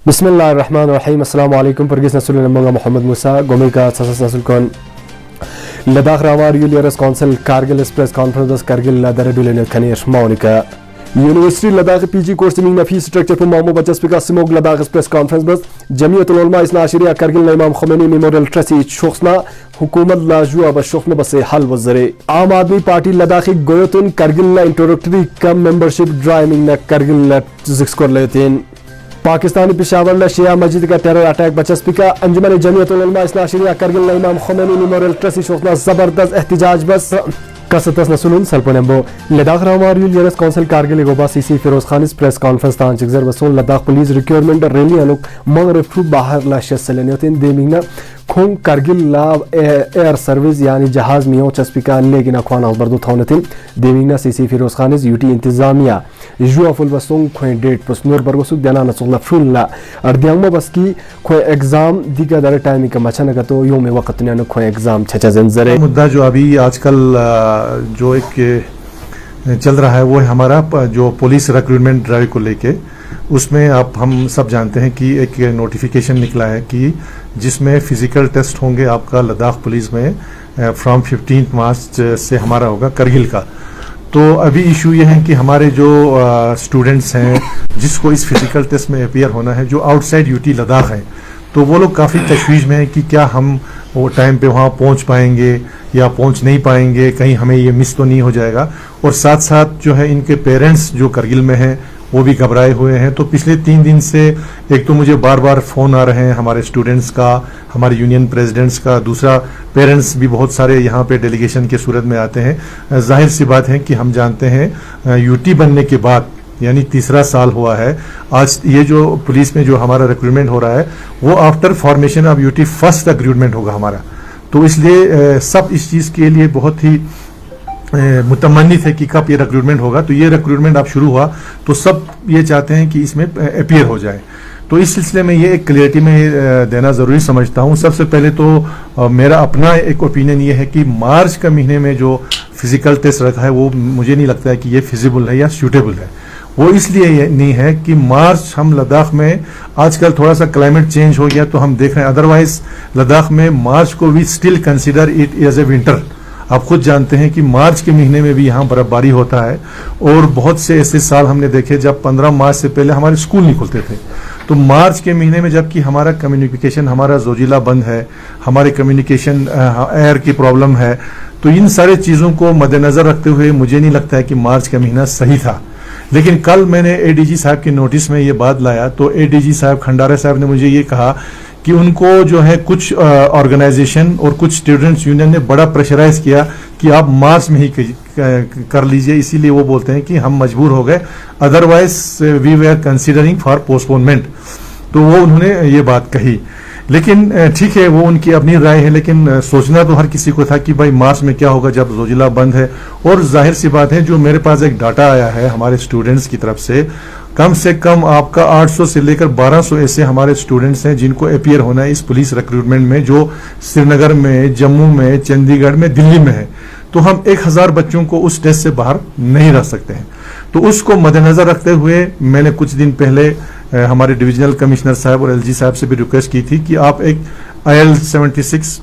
बिस्मिल्लाहिर्रहमानिर्रहीम अस्सलाम वालेकुम परगिस नसुल नमंगा मोहम्मद मूसा गोमी का ससस नसुल कौन लद्दाख रावार यूलियरस council Kargil press conference Kargil दरडुल खनीर मौनिका यूनिवर्सिटी लद्दाख पीजी कोर्स मीना फी स्ट्रक्चर पर मामू बचस पिका स्मोग लद्दाख प्रेस कॉन्फ्रेंस बस जमीयत उलमा इसना आशिरिया कारगिल इमाम खुमैनी मेमोरियल ट्रस्टी शोखना हुकूमत लाजुआ बशोखना बसे हल वजरे आम आदमी party Ladakhi गोयतुन Kargil introductory cum membership driving न कारगिल जिक्र लेतिन पाकिस्तानी पेशावर शिया मस्जिद का टेरर अटैक बचस पिका अंजुमन जमीयत उलमा इसना आशिरिया कारगिल इमाम खुमैनी मेमोरियल ट्रस्टी शोखना जबरदस्त एहतजाज बस कसतस नसुलन सल्पनेंबो लद्दाख रावार यूलियरस काउंसिल कारगिल गोबा सीसी फिरोज खान प्रेस कॉन्फ्रेंस तान चिगजर बसोन लद्दाख पुलिस रिक्रूटमेंट रैली अलुक मंगरफ बाहर लाश सलेनियतिन देमिंगना खोंग कारगिल ला एयर सर्विस यानी जहाज मियो चस्पिका लेकिन अखवान अलबर्दो थौनतिन देमिंगना सीसी फिरोज खान यूटी इंतजामिया जुआ फुल बसों खोए डेट पस नूर बरगोसु देना नसुला फुल्ला अर्दियांग बस की खोए एग्जाम दिगा दर टाइम का मचन गतो यो में वक्त ने खोए एग्जाम छचा जंजरे मुद्दा जो अभी आजकल जो एक चल रहा है वो है हमारा जो पुलिस रिक्रूटमेंट ड्राइव को लेके उसमें आप हम सब जानते हैं कि एक नोटिफिकेशन निकला है कि जिसमें फिजिकल टेस्ट होंगे आपका लद्दाख पुलिस में फ्रॉम 15 मार्च से हमारा होगा करगिल का। तो अभी इशू ये है कि हमारे जो स्टूडेंट्स हैं जिसको इस फिजिकल टेस्ट में अपियर होना है जो आउटसाइड यूटी लद्दाख हैं तो वो लोग काफ़ी तशवीश में हैं कि क्या हम वो टाइम पे वहाँ पहुँच पाएंगे या पहुँच नहीं पाएंगे, कहीं हमें ये मिस तो नहीं हो जाएगा। और साथ साथ जो है इनके पेरेंट्स जो करगिल में हैं वो भी घबराए हुए हैं। तो पिछले 3 दिन से एक तो मुझे बार बार फ़ोन आ रहे हैं हमारे स्टूडेंट्स का, हमारे यूनियन प्रेसिडेंट्स का, दूसरा पेरेंट्स भी बहुत सारे यहाँ पे डेलीगेशन के सूरत में आते हैं। जाहिर सी बात है कि हम जानते हैं यूटी बनने के बाद यानी 3रा साल हुआ है आज ये जो पुलिस में जो हमारा रिक्रूटमेंट हो रहा है वो after formation of UT first recruitment होगा हमारा। तो इसलिए सब इस चीज़ के लिए बहुत ही मुतमन्नी थे कि कब ये रिक्रूटमेंट होगा। तो ये रिक्रूटमेंट अब शुरू हुआ तो सब ये चाहते हैं कि इसमें अपीयर हो जाए। तो इस सिलसिले में ये एक क्लियरिटी में देना ज़रूरी समझता हूँ। सबसे पहले तो मेरा अपना एक ओपिनियन ये है कि मार्च का महीने में जो फिजिकल टेस्ट रखा है वो मुझे नहीं लगता है कि ये फिजिबल है या सूटेबल है। वो इसलिए नहीं है कि मार्च हम लद्दाख में आजकल थोड़ा सा क्लाइमेट चेंज हो गया तो हम देख रहे हैं, अदरवाइज लद्दाख में मार्च को we still consider it as a winter. आप खुद जानते हैं कि मार्च के महीने में भी यहाँ बर्फबारी होता है और बहुत से ऐसे साल हमने देखे जब 15 मार्च से पहले हमारे स्कूल नहीं खुलते थे। तो मार्च के महीने में जबकि हमारा कम्युनिकेशन हमारा जोजिला बंद है, हमारे कम्युनिकेशन एयर की प्रॉब्लम है, तो इन सारे चीज़ों को मद्देनजर रखते हुए मुझे नहीं लगता है कि मार्च का महीना सही था। लेकिन कल मैंने एडीजी साहब के नोटिस में ये बात लाया तो एडीजी साहब खंडारा साहब ने मुझे ये कहा कि उनको जो है कुछ ऑर्गेनाइजेशन और कुछ स्टूडेंट्स यूनियन ने बड़ा प्रेशराइज किया कि आप मार्च में ही कर लीजिए, इसीलिए वो बोलते हैं कि हम मजबूर हो गए, otherwise we way are considering for postponement. तो वो उन्होंने ये बात कही। लेकिन ठीक है वो उनकी अपनी राय है, लेकिन सोचना तो हर किसी को था कि भाई मार्च में क्या होगा जब जोजिला बंद है। और जाहिर सी बात है जो मेरे पास एक डाटा आया है हमारे स्टूडेंट्स की तरफ से कम आपका 800 से लेकर 1200 ऐसे हमारे स्टूडेंट्स हैं जिनको अपीयर होना है इस पुलिस रिक्रूटमेंट में, जो श्रीनगर में, जम्मू में, चंडीगढ़ में, दिल्ली में है। तो हम 1000 बच्चों को उस टेस्ट से बाहर नहीं रख सकते हैं। तो उसको मद्देनजर रखते हुए मैंने कुछ दिन पहले हमारे डिविजनल कमिश्नर साहब और एलजी साहब से भी रिक्वेस्ट की थी कि आप एक IL-76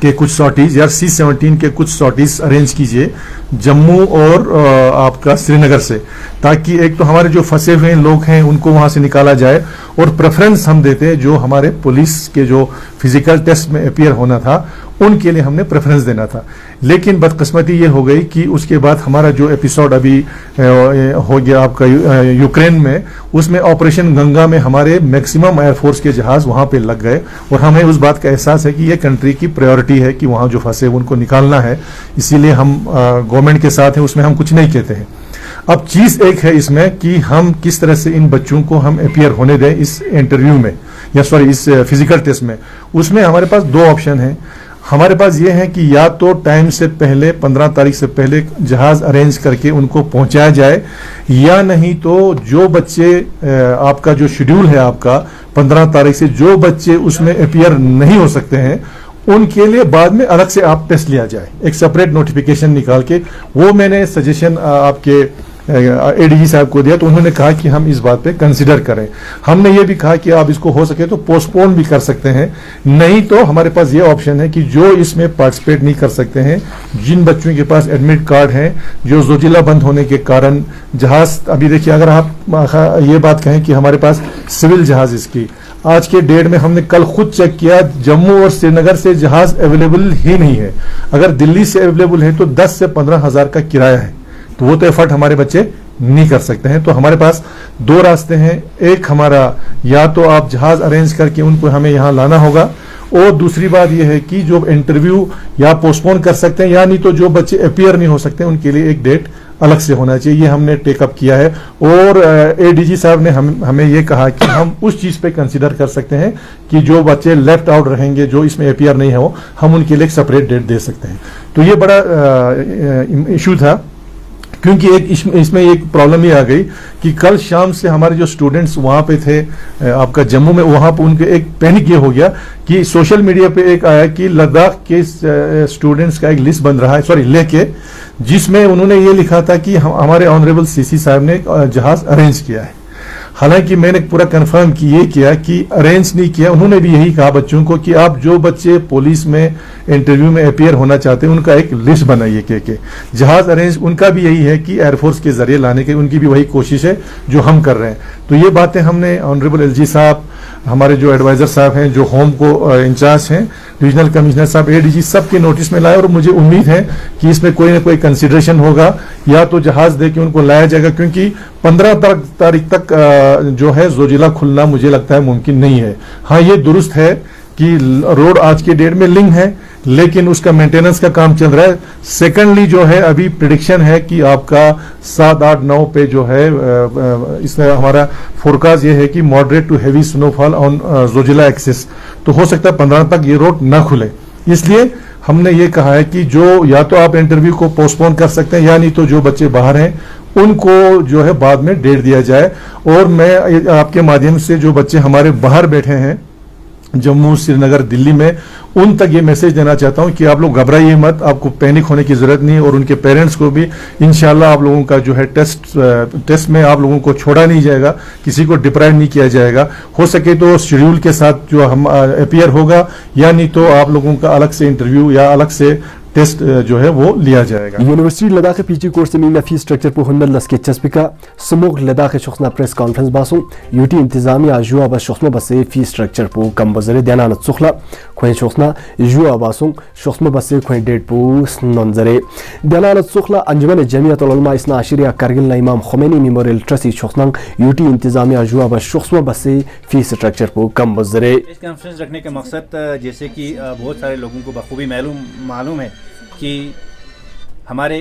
के कुछ सॉर्टीज या C-17 के कुछ सॉर्टीज अरेंज कीजिए जम्मू और आपका श्रीनगर से, ताकि एक तो हमारे जो फंसे हुए लोग हैं उनको वहां से निकाला जाए और प्रेफरेंस हम देते हैं जो हमारे पुलिस के जो फिजिकल टेस्ट में अपीयर होना था उनके लिए हमने प्रेफरेंस देना था। लेकिन बदकिस्मती ये हो गई कि उसके बाद हमारा जो एपिसोड अभी हो गया आपका यूक्रेन में, उसमें ऑपरेशन गंगा में हमारे मैक्सिमम एयरफोर्स के जहाज वहां पे लग गए और हमें उस बात का एहसास है कि ये कंट्री की प्रायोरिटी है कि वहां जो फंसे उनको निकालना है, इसीलिए हम गवर्नमेंट के साथ हैं, उसमें हम कुछ नहीं कहते हैं। अब चीज एक है इसमें कि हम किस तरह से इन बच्चों को हम अपीयर होने दें इस इंटरव्यू में या सॉरी इस फिजिकल टेस्ट में। उसमें हमारे पास 2 ऑप्शन हैं। हमारे पास ये है कि या तो टाइम से पहले 15 तारीख से पहले जहाज अरेंज करके उनको पहुंचाया जाए, या नहीं तो जो बच्चे आपका जो शेड्यूल है आपका 15 तारीख से जो बच्चे उसमें अपीयर नहीं हो सकते हैं उनके लिए बाद में अलग से आप टेस्ट लिया जाए, एक सेपरेट नोटिफिकेशन निकाल के। वो मैंने सजेशन आपके एडीजी साहब को दिया, तो उन्होंने कहा कि हम इस बात पे कंसिडर करें। हमने ये भी कहा कि आप इसको हो सके तो पोस्टपोन भी कर सकते हैं, नहीं तो हमारे पास ये ऑप्शन है कि जो इसमें पार्टिसिपेट नहीं कर सकते हैं, जिन बच्चों के पास एडमिट कार्ड है, जो जोजिला बंद होने के कारण जहाज, अभी देखिए अगर आप ये बात कहें कि हमारे पास सिविल जहाज, इसकी आज के डेट में हमने कल खुद चेक किया, जम्मू और श्रीनगर से जहाज अवेलेबल ही नहीं है। अगर दिल्ली से अवेलेबल है तो 10 से 15 हजार का किराया है, तो वो तो एफर्ट हमारे बच्चे नहीं कर सकते हैं। तो हमारे पास दो रास्ते हैं, एक हमारा या तो आप जहाज अरेंज करके उनको हमें यहाँ लाना होगा, और दूसरी बात यह है कि जो इंटरव्यू या पोस्टपोन कर सकते हैं, या नहीं तो जो बच्चे अपीयर नहीं हो सकते उनके लिए एक डेट अलग से होना चाहिए। ये हमने टेकअप किया है, और एडीजी साहब ने हमें ये कहा कि हम उस चीज पे कंसीडर कर सकते हैं कि जो बच्चे लेफ्ट आउट रहेंगे, जो इसमें अपीयर नहीं है, हम उनके लिए एक सेपरेट डेट दे सकते हैं। तो ये बड़ा इशू था, क्योंकि इसमें एक प्रॉब्लम ये आ गई कि कल शाम से हमारे जो स्टूडेंट्स वहां पे थे आपका जम्मू में, वहां पे उनके एक पैनिक ये हो गया कि सोशल मीडिया पे एक आया कि लद्दाख के स्टूडेंट्स का एक लिस्ट बन रहा है, लेके, जिसमें उन्होंने ये लिखा था कि हमारे ऑनरेबल सीसी साहब ने जहाज अरेंज किया है। हालांकि मैंने पूरा कंफर्म किया कि अरेंज नहीं किया। उन्होंने भी यही कहा बच्चों को कि आप जो बच्चे पुलिस में इंटरव्यू में अपीयर होना चाहते हैं उनका एक लिस्ट बनाइए के जहाज अरेंज, उनका भी यही है कि एयरफोर्स के जरिए लाने की उनकी भी वही कोशिश है जो हम कर रहे हैं। तो ये बातें हमने ऑनरेबल एलजी साहब, हमारे जो एडवाइजर साहब हैं, जो होम को इंचार्ज हैं, डिविजनल कमिश्नर साहब, एडीजी सबके नोटिस में लाए, और मुझे उम्मीद है कि इसमें कोई ना कोई कंसिडरेशन होगा, या तो जहाज दे के उनको लाया जाएगा, क्योंकि 15 तारीख तक जो है जोजिला खुलना मुझे लगता है मुमकिन नहीं है। हाँ, ये दुरुस्त है कि रोड आज के डेट में लिंक है, लेकिन उसका मेंटेनेंस का काम चल रहा है। सेकेंडली जो है अभी प्रिडिक्शन है कि आपका 7, 8, 9 पे जो है इसमें हमारा फोरकास्ट ये है कि moderate to heavy snowfall on Zojila axis, तो हो सकता है 15 तक ये रोड ना खुले। इसलिए हमने ये कहा है कि जो या तो आप इंटरव्यू को पोस्टपोन कर सकते हैं, या नहीं तो जो बच्चे बाहर हैं उनको जो है बाद में डेट दिया जाए। और मैं आपके माध्यम से जो बच्चे हमारे बाहर बैठे हैं जम्मू, श्रीनगर, दिल्ली में, उन तक ये मैसेज देना चाहता हूं कि आप लोग घबराइए मत, आपको पैनिक होने की जरूरत नहीं है, और उनके पेरेंट्स को भी इंशाल्लाह आप लोगों का जो है टेस्ट में आप लोगों को छोड़ा नहीं जाएगा, किसी को डिप्राइव नहीं किया जाएगा। हो सके तो शेड्यूल के साथ जो हम अपीयर होगा, या नहीं तो आप लोगों का अलग से इंटरव्यू या अलग से टेस्ट जो है वो लिया जाएगा। यूनिवर्सिटी लद्दाख पीजी कोर्स में फी स्ट्रक्चर पर हुनर लस्के चस्पिका सुमुख लद्दाख शख्सना प्रेस कॉन्फ्रेंस बासु यूटी इंतजामिया जुआ बस शख्समा बसे फी स्ट्रक्चर पर कम बजरे ध्यान सुखला खोए शख्सना जुआ बासु शख्समा बसे खोए डेट पर नंजरे ध्यान सुखला अंजुमन जमियत उलमा इस्ना आशिरिया कारगिल इमाम खुमैनी मेमोरियल ट्रस्टी शख्सना यूटी इंतजामिया जुआ बस शख्समा बसे फी स्ट्रक्चर पर कम बजरे। इस कॉन्फ्रेंस रखने का मकसद जैसे कि बहुत सारे लोगों को बखूबी मालूम है कि हमारे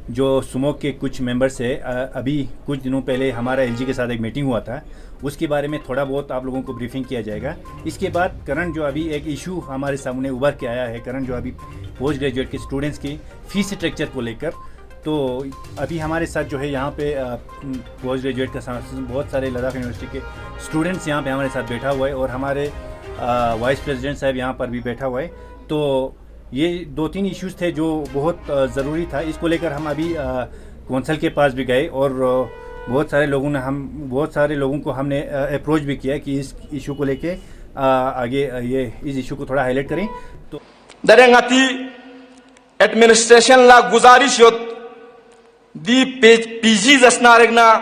जो सुमो के कुछ मेंबर्स है, अभी कुछ दिनों पहले हमारा एलजी के साथ एक मीटिंग हुआ था, उसके बारे में थोड़ा बहुत आप लोगों को ब्रीफिंग किया जाएगा। इसके बाद करंट जो अभी एक इशू हमारे सामने उभर के आया है, करंट जो अभी पोस्ट ग्रेजुएट के स्टूडेंट्स की फीस स्ट्रक्चर को लेकर, तो अभी हमारे साथ जो है यहाँ पे पोस्ट ग्रेजुएट का बहुत सारे लद्दाख यूनिवर्सिटी के स्टूडेंट्स यहाँ पे हमारे साथ बैठा हुआ है, और हमारे वाइस प्रेसिडेंट साहब यहाँ पर भी बैठा हुआ है। तो ये 2-3 इश्यूज थे जो बहुत ज़रूरी था, इसको लेकर हम अभी कौंसल के पास भी गए, और बहुत सारे लोगों को हमने अप्रोच भी किया कि इस इशू को लेके आगे ये इस इशू को थोड़ा हाईलाइट करें। तो दरेंगती एडमिनिस्ट्रेशन ला गुजारिश होत दी पीजी जसनारेगना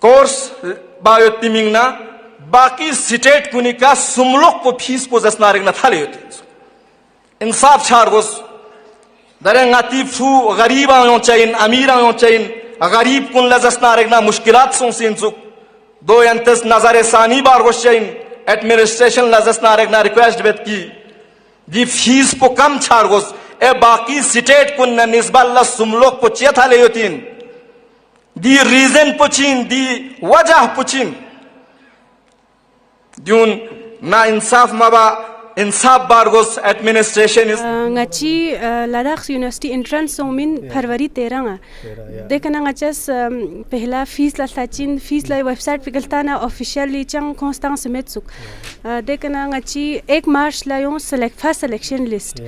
कोर्स बायो तिमिंगना बाकी स्टेट कुनिका सुमलोक को फीस को जसनारेगना थाले होते इंसाफ छाड़ गोस दरेंगती फू गरीब आयो चाहिए अमीर आयो चाहिए गरीब कुन लजसना रेगना मुश्किलात सोंसिन सुक दो यंतस नजर सानी बार गोस चाहिए एडमिनिस्ट्रेशन लजसना रेगना रिक्वेस्ट बेत की दी फीस को कम छाड़ गोस ए बाकी स्टेट कुन न निस्बल्ला सुमलोक को चेथा ले योतीन दी रीजन पुचिन दी वजह पुचिन द्यून ना इंसाफ मबा इंसाफ बारगोस एडमिनिस्ट्रेशन इज ngachi Ladakh University entrance somin February 13 dekana ngachas pehla fees la tachin fees la website pigaltana officially chang constant semetsuk dekana ngachi 1 March la yon first selection list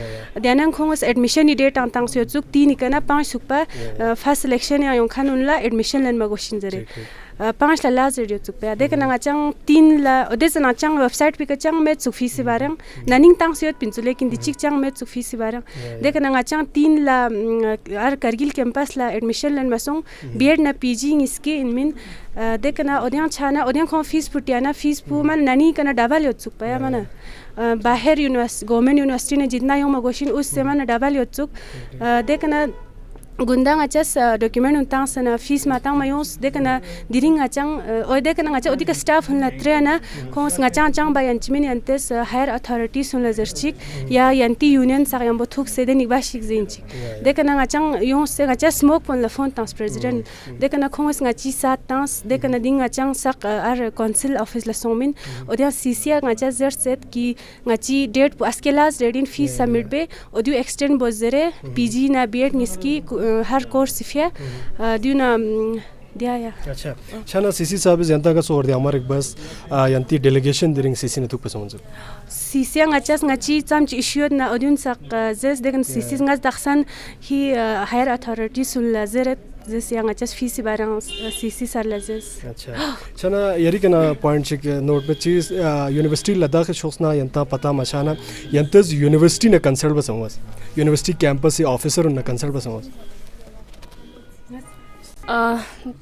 dianang khongos admission date antang syotsuk 3 ikana 5 sukpa first selection ya yon khanun la admission lan magoshin jare 5 la lazar yotsuk pa dekana ngachang 3 la odesana chang website pikachang met suk fees barang naning tang syot pinchule kin dichik chang met suk fees barang dekana ngachang 3 la ar Kargil campus la admission lan masong B.Ed na PG iske inmin dekana odiang chana odiang khong fees putiana fees pu man nani kana double yotsuk pa ya mana बाहर government university ने जितना यो मगोशिन उस से मन double योचुक देखना गुंदांग अचस document उतांग सना fees मातांग मयोस देखना दिरिंग अचांग ओ देखना अचा ओदिक स्टाफ हुन लत्रेना खोस ngachang chang ba yanchmin yantes higher authorities हुन लजरचिक या yanti union सागयम बथुक से देनि बाशिक जिनचिक देखना ngachang यो से ngachas smoke pon la font tans president देखना खोस ngachi sat tans देखना ding ngachang sak ar council office la somin odia cc ngacha zer set ki ngachi date askelas redin fees submit be odio extend bozere pg na B.Ed niski her course सिफिया दिना दिया या अच्छा छाना CC साहब जनता का सोर दे हमारे एक बस यंती डेलीगेशन दिरिंग सीसी ने तुक पसंद CC ngachas ngachi chamch issue na odun sak zes degen CC ngaz daksan hi higher authority sul lazeret zes yang ngachas fisi barang CC sir lazes अच्छा छाना यरी कना पॉइंट चिक नोट पे चीज यूनिवर्सिटी लद्दाख शोसना यंता पता मचाना यंतज यूनिवर्सिटी ने कंसल्ट बसंगस यूनिवर्सिटी कैंपस से officer ने कंसल्ट बसंगस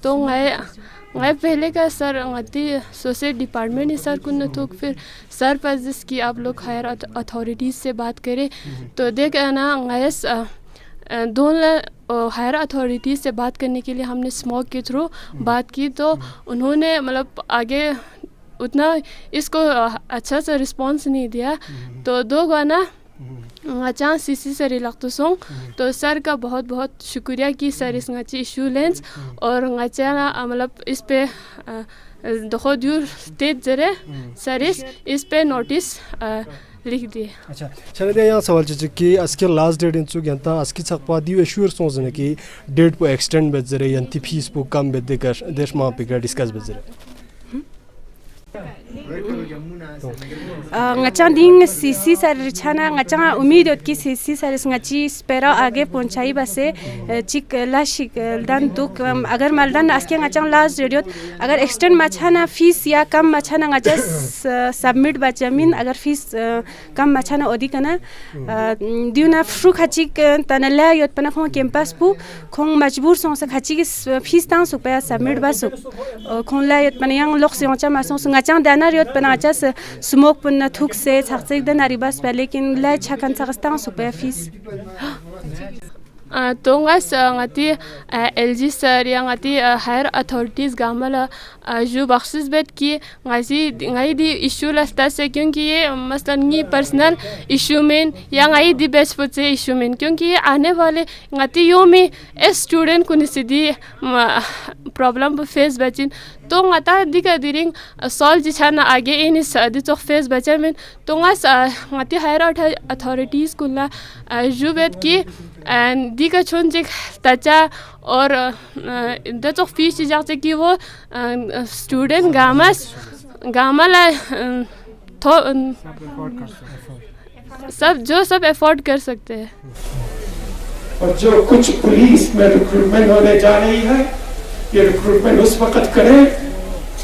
तो मैं पहले का सर ngati सोशल डिपार्टमेंट ही सर कुन तो फिर सर पर जिसकी आप लोग हायर अथॉरिटीज से बात करें तो देख ना गैस दोनों हायर अथॉरिटीज से बात करने के लिए हमने स्मॉग के थ्रू बात की तो उन्होंने मतलब आगे उतना इसको अच्छा सा रिस्पांस नहीं दिया तो दो गाना ngachang सीसी से रिलैक्स सोंग तो सर का बहुत बहुत शुक्रिया कि सर इस ngachi इशू लेंस और ngachana मतलब इस पे दो दूर स्टेट जरे सर इस पे नोटिस लिख दिए अच्छा चले दे यहाँ सवाल चीज़ कि अस्के लास्ट डेट इंचु यंता अस्की सकपा दियो एश्योर सोचने कि डेट को एक्सटेंड बेचरे यंती फीस को कम बेच कर देश माँ पिका डिस्कस बेचरे ngachang ding सीसी सर छाना ngachang उम्मीद होत कि सीसी सर ngachi spera आगे पहुंचाई बसे चिक लाशिक दान तुक अगर मालदान आस्के ngachang लास्ट रेडियो अगर एक्सटेंड मछाना फीस या कम मछाना ngachas सबमिट बचमिन अगर फीस कम मछाना ओदी कना दिउना फ्रु खचिक तनला योत पना खो कैंपस पु खोंग मजबूर सों से खचिक फीस तां सुपया सबमिट बसु खोंला योत पना yang lok से ओचा मासों ngachang दाना रियोत पना achas स्मोक पन थुक से छाकसे दन अरिबास पे लेकिन ला छकन छकस्तां सुपया फीस तो ngati LG सर या ngati हायर अथॉरिटीज गामला जो बख्शिश बेट की ngai di इशू लस्ता से क्योंकि ये मसलन नी पर्सनल इशू में या ngai di बेस्ट पुचे इशू में क्योंकि ये आने वाले ngati यो में स्टूडेंट को निसिदी प्रॉब्लम फेस बचिन तो ngata दिका दिरिंग सॉल्व जिछाना आगे इन सदी तो फेस बचे में तो ngati हायर अथॉरिटीज कुला जो बेट की एंड दिका चोंजिक तचा और द तो फीस जाते कि वो स्टूडेंट गामला तो सब अफोर्ड कर सकते हैं और जो कुछ पुलिस में रिक्रूटमेंट होने जा रही है ये रिक्रूटमेंट उस वक्त करें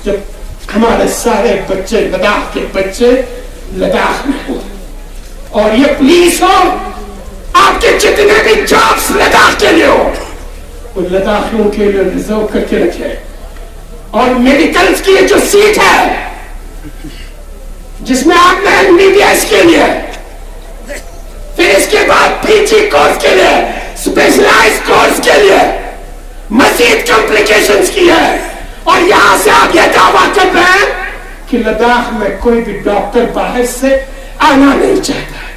जब हमारे सारे बच्चे लद्दाख के बच्चे लद्दाख में हो और ये पुलिस हो आपके जितने भी जॉब्स लद्दाख के लिए हो वो लद्दाखियों के लिए रिजर्व करके रखे और मेडिकल्स की जो सीट है जिसमें आप MBBS के लिए फिर इसके बाद PG कोर्स के लिए स्पेशलाइज्ड कोर्स के लिए मजीद कॉम्प्लिकेशंस की है और यहां से आप ये दावा कर रहे हैं कि लद्दाख में कोई भी डॉक्टर बाहर से आना नहीं चाहता है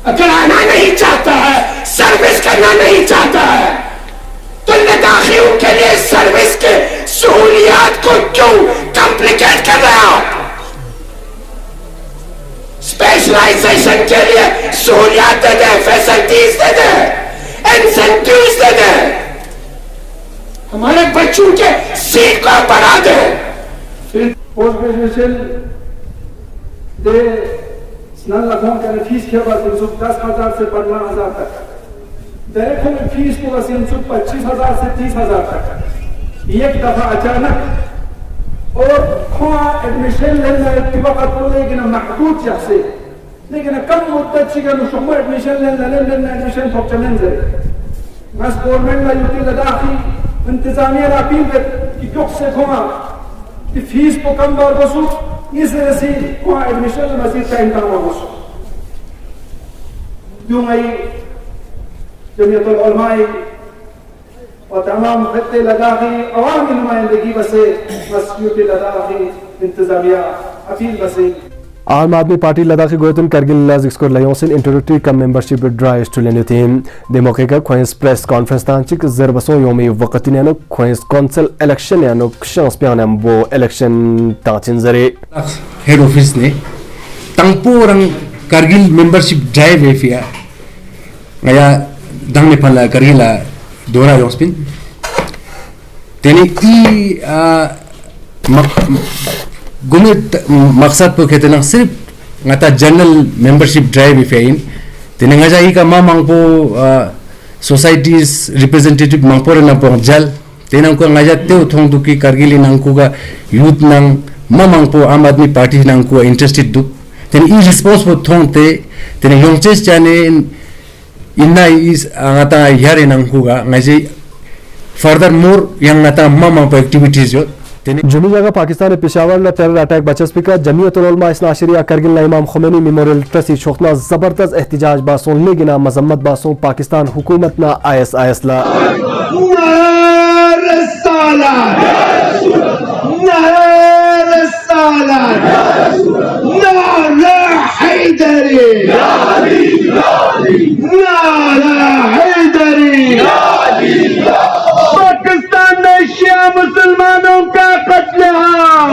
अगर आना नहीं चाहता है सर्विस करना नहीं चाहता है तो लद्दाखियों के लिए सर्विस के सहूलियात को क्यों कॉम्प्लिकेट कर रहे हो स्पेशल स्पेशलाइजेशन के लिए सहूलियात दे दे, फैसिलिटीज दे दे, इंसेंटिव्स दे दे, हमारे बच्चों के सीट को बढ़ा दे। फिर पोस्ट ग्रेजुएशन दे स्नान लगों के फीस के बाद 10,000 से 15,000 तक, डायरेक्ट में फीस को बस 25,000 से 30,000 तक एक दफा अचानक, और एडमिशन लेना के वक्त तो लेकिन महदूद जैसे, लेकिन कम मुद्दत से कि शुरू एडमिशन लेना एडमिशन सब चलन जाए बस गवर्नमेंट में यूटी लदाखी इंतजामिया अपील की क्यों से खोमा कि फीस को कम बार बसू इस रसी को एडमिशन मजीद का इंतजाम बसू यूं आई जमीयतुल उलमा और तमाम खत्ते लदाखी अवामी नुमाइंदगी बसे बस यूटी लदाखी इंतजामिया अपील बसे आम आदमी पार्टी लद्दाखी गोयतन करगिल जिसको लयोसिन इंट्रोडक्टरी कम मेंबरशिप ड्राइव स्टूलेन थीम दे मौके का ख्वाइस प्रेस कॉन्फ्रेंस तांचिक जरबसो योमी वक्त यानो ख्वाइस काउंसिल इलेक्शन यानो शंस प्यान वो इलेक्शन तांचिन जरे हेड ऑफिस ने तंगपोरंग करगिल मेंबरशिप ड्राइव एफिया ngaya dang ne phala kargila dora yospin teni गुमे मकसद पर कहते ना सिर्फ ngata जनरल मेंबरशिप ड्राइव इफेइन तेने ngaja का मा मांगपो सोसाइटीज रिप्रेजेंटेटिव मांगपो ना पहुंचल तेना को ngaja ते उठों दुकी करगिल नंगको का यूथ नंग मा मांगपो आम आदमी पार्टी नंगको इंटरेस्टेड दु तेने ई रिस्पांसिबल थों तेने योंगचेस जाने इन्ना इस ngata यारे नंगको का ngaji further more yang ngata मा मांगपो एक्टिविटीज जो जुनी जगह पाकिस्तान पेशावर टेरर अटैक बचस्पी का जमीयतुल उलमा इसना शरिया करगिल इमाम खुमैनी मेमोरियल ट्रस्ट छोखना जबरदस्त एहतिजाज बासों लेगिना मजम्मत बासों पाकिस्तान हुकूमत ना ISIS ला पाकिस्तान में शिया मुसलमानों का कत्लेआम,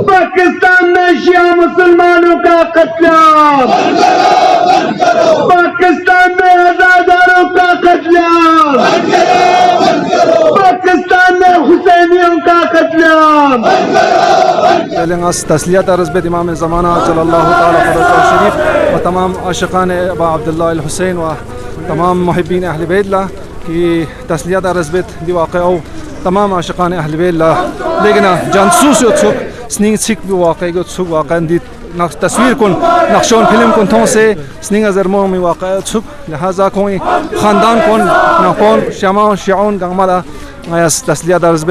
पाकिस्तान में शिया मुसलमानों का कत्लेआम, पाकिस्तान में हजारों का कत्लेआम, पाकिस्तान में हुसैनियों का कत्लेआम। तस्लियत अर्ज़ इमाम ज़माना सल्लल्लाहु तआला अलैहि शरीफ व तमाम आशिकान अबा अब्दुल्लाह अल हुसैन व तमाम मुहिब्बीन अहले बैत ला कि तस्लियत अर्ज़ दी वाक़या तमाम आशिकान अहले बैत ला लेकिन जानसूस योत्सुक स्निंग सिक भी वाक़या योत्सुक वाक़या दी तस्वीर कुन नक्शों फिल्म कुन थों से स्निंग अज़रमों में वाक़या योत्सुक लिहाजा कोई ख़ानदान कुन नापोन शमा शियाउन गंगमाला तस्लियत अर्ज़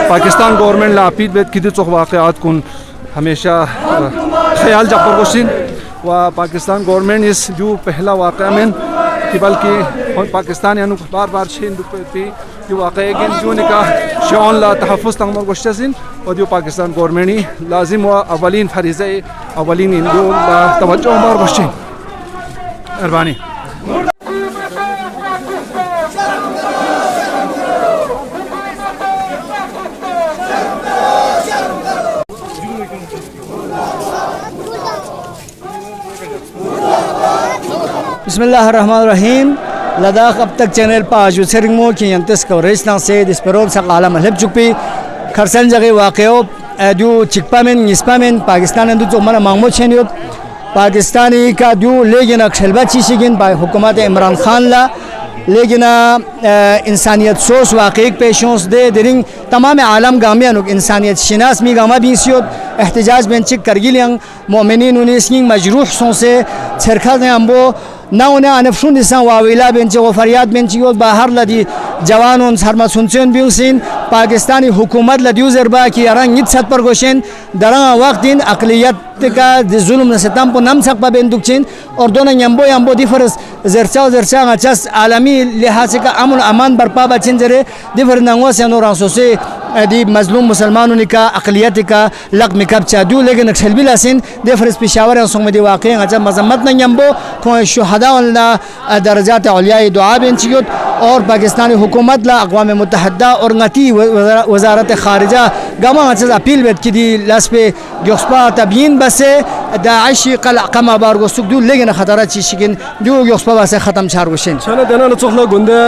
पाकिस्तान गवर्नमेंट ला अपील बेत किदी चौक वाक़यात कुन हमेशा ख्याल जबर गोशिन व पाकिस्तान गवर्नमेंट इस जो पहला वाक़या में कि बल्कि पाकिस्तान यानु बार बार छेन दुपती जो वाक़या जो निका शौन ला तहफ़्फ़ुज़ तंगमर गोश्तसिन और जो पाकिस्तान गवर्नमेंट ही लाजिम व अवलीन फरीज़े अवलीन इनको तवज्जो बार गोश्तिन मेहरबानी। बिस्मिल्लाहिर्रहमानिर्रहीम। लद्दाख अब तक चैनल पाँच उछरिंगमो की यंतस कवरेज ना से दिसपरोब सा आला महलब चुपी खरसन जगह वाक़यो जो चिकपा में निस्पा में पाकिस्तान अंदर जो मना मांगमो छेनियो पाकिस्तानी का जो लेकिन अक्षलबा चीशिगिन हुकूमत इमरान खान ला लेकिन इंसानियत सोच वाक़ई पेशों दे दिरिंग तमाम आलम गामिया नुक इंसानियत शिनास मी गामा बीसियोत एहतजाज बेंचिक करगिल यंग मोमिनीन उनिस्किंग मजरूह सों से छरखा ने अम्बो ना उन्हें अनफशुन दिशा वाविला बेंचे वो फरियाद बेंची योत बाहर लदी जवान उन सरमा सुनचेन बिउसिन पाकिस्तानी हुकूमत लदियो जरबा की अरंग नित सत पर गोशेन दरंग वक्त दिन अकलियत का जुल्म नसतम को नम सक बेंदुकचिन और दोनों यम्बो यम्बो दिफरस जरचा ngachas आलमी लिहाज का अमन अमान बरपा बचिन जरे दिफर नंगो से नो रासो से दी मजलूम मुसलमानों का अकलियत का लक मिकब चादू लेकिन नक्सलबी लासिन दिफरस पेशावर सोंग में दी वाक़या ngachas मजम्मत न यम्बो को शुहदा वल्ला दर्जात औलिया दुआ बेंचियोत और पाकिस्तानी हुकूमत ला अक़वाम मुत्तहिदा और ngati वज़ारत ख़ारिजा गमा ngachas अपील बेत की दी लास पे जोस्पा तबयीन बसे दाइश कल कमा बार को सुख दू लेकिन खतरा चीशिकिन दू योस्पा से खत्म छार गोशिन छने देना न चोखला गुंडे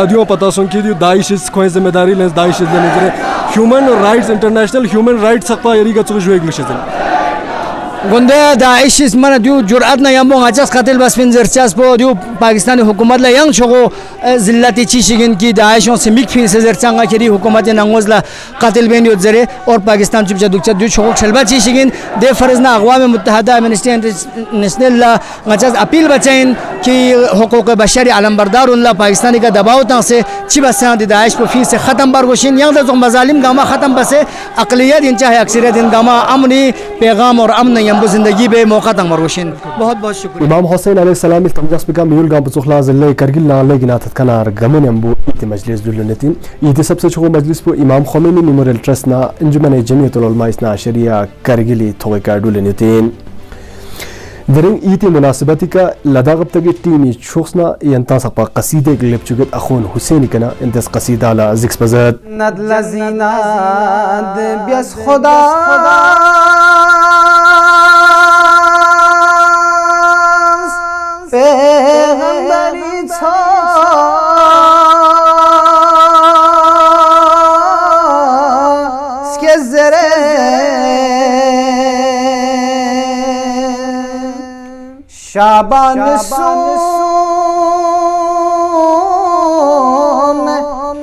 दियो पता सुन कि दियो दाइश कोई जिम्मेदारी ले दाइश लेने जरे human rights international human rights सकता यरी का चुज वेग लिशे गुंडे दाइश मन दू जुरअत न यमो अचस कतिल बस पिंजर चस पो दू पाकिस्तानी हुकूमत ला यंग छोगो जिल्लती चीशिगिन की दाइशों से मिक फिन से जरचंगा केरी हुकूमत नंगोजला कतिल बेन यो जरे और पाकिस्तान चुप जदुक दू छोगो छलबा चीशिगिन दे फर्ज ना अक़वाम मुत्तहिदा एमनेस्टी इंटरनेशनल ला ngachas अपील बचाइन कि हुकूक बशरी आलम बरदार उल्ला पाकिस्तानी का दबाव ता से चिबसा दी दाइश को फिर से खत्म बार गोशिन यंग द मजालिम गामा खत्म बसे अक़लियत इन चाहे अक्सरियत इन गामा अमनी पैगाम और अमन यंबु जिंदगी बे मौका तंग मरोशिन बहुत बहुत शुक्रिया इमाम हुसैन अलैहिस्सलाम तमजस बिका मियुल गाम बुखला जल्ले करगिल नाले गिनात कनार गमन यंबु इति मजलिस दुलनती इति सबसे छोगो मजलिस पो इमाम खमीनी मेमोरियल ट्रस्ट ना अंजुमन जमीयतुल उलमा इस्ना शरिया करगिली थोगे का दुलनती दरिंग इति मुनासिबती का लदागब तक टीमी छोसना यंता सपा कसीदे ग्लिप चुगत अखून हुसैन कना इंतस कसीदा ला जिक्स बजत नदलजीना बियस खुदा पैगंबरी छो इसके जरे शाबान सोम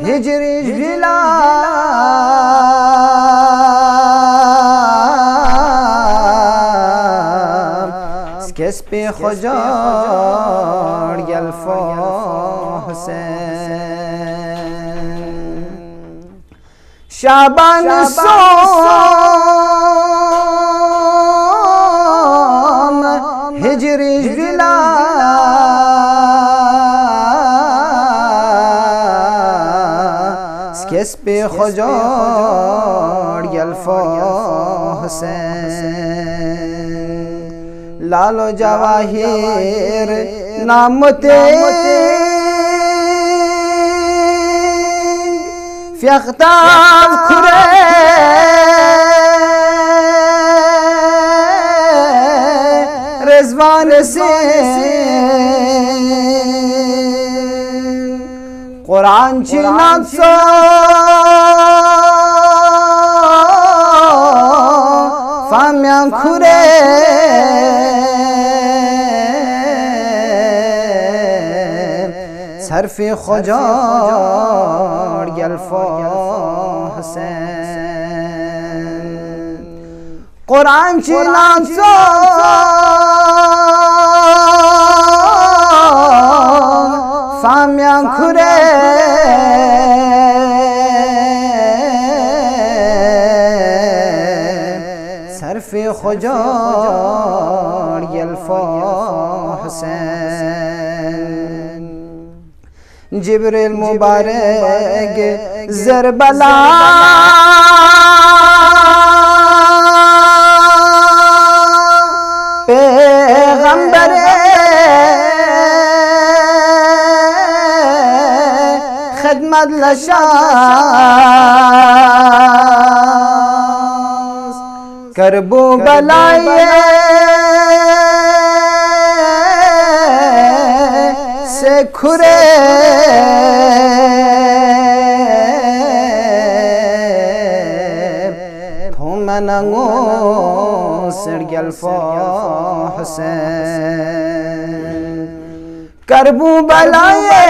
हिजरी जिला स्केस पे खुजार यल्फा हुसैन शाबान सोम हिजरी जिला स्केस पे खुजार यल्फा हुसैन लालो जवाहिर नामते फ़्यख्ताब खुरे रिज़वान से कुरान चिनात सो फाम्या खुरे सरफ़े खुजार यल्फा हुसैन कुरान चिनात सो फाम्या खुरे सरफ़े खुजार यल्फा हुसैन जिब्रील मुबारक ज़रबला पैगंबर खिदमत लशास करबो बलाए से खुरे थोमनंगो सरगल्फा हुसैन करबू बलाए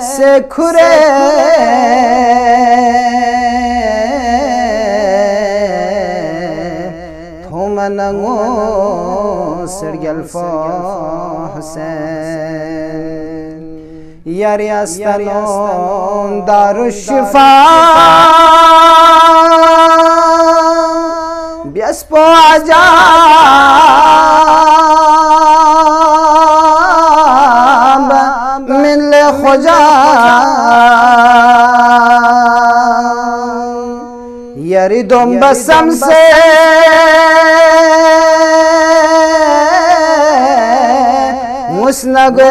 से खुरे थोमनंगो सरगल्फा हुसैन यारे अस्तलों दारुशिफा बियस्पो आजाब मिले खुजा यारी दोम बसम से मुस्नगे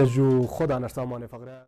यजू खुदा नरसामान फ़क़रा